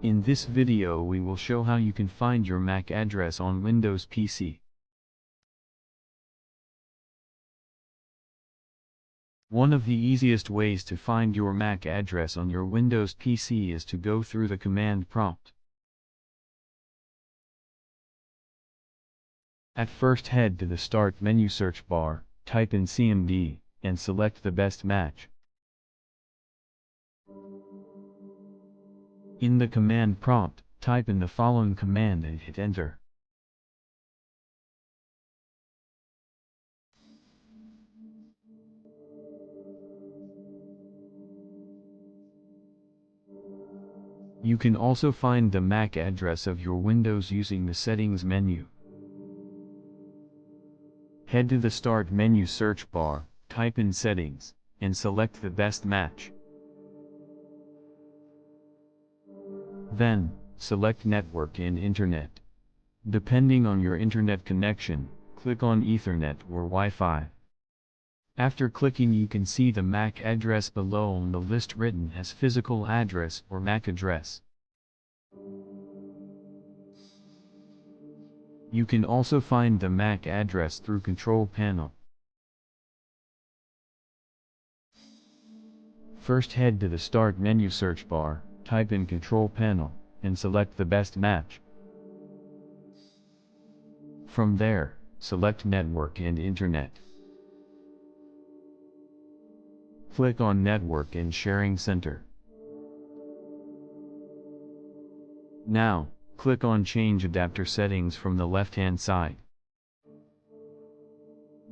In this video we will show how you can find your MAC address on Windows PC. One of the easiest ways to find your MAC address on your Windows PC is to go through the command prompt. At first head to the Start menu search bar, type in CMD, and select the best match. In the command prompt, type in the following command and hit enter. You can also find the MAC address of your Windows using the Settings menu. Head to the Start menu search bar, type in Settings, and select the best match. Then, select Network and Internet. Depending on your internet connection, click on Ethernet or Wi-Fi. After clicking, you can see the MAC address below on the list written as physical address or MAC address. You can also find the MAC address through Control Panel. First head to the Start menu search bar, type in Control Panel, and select the best match. From there, select Network and Internet. Click on Network and Sharing Center. Now, click on Change Adapter Settings from the left-hand side.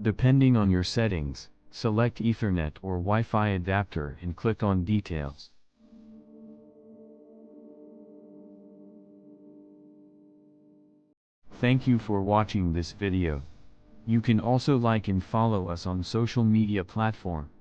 Depending on your settings, select Ethernet or Wi-Fi adapter and click on Details. Thank you for watching this video. You can also like and follow us on social media platforms.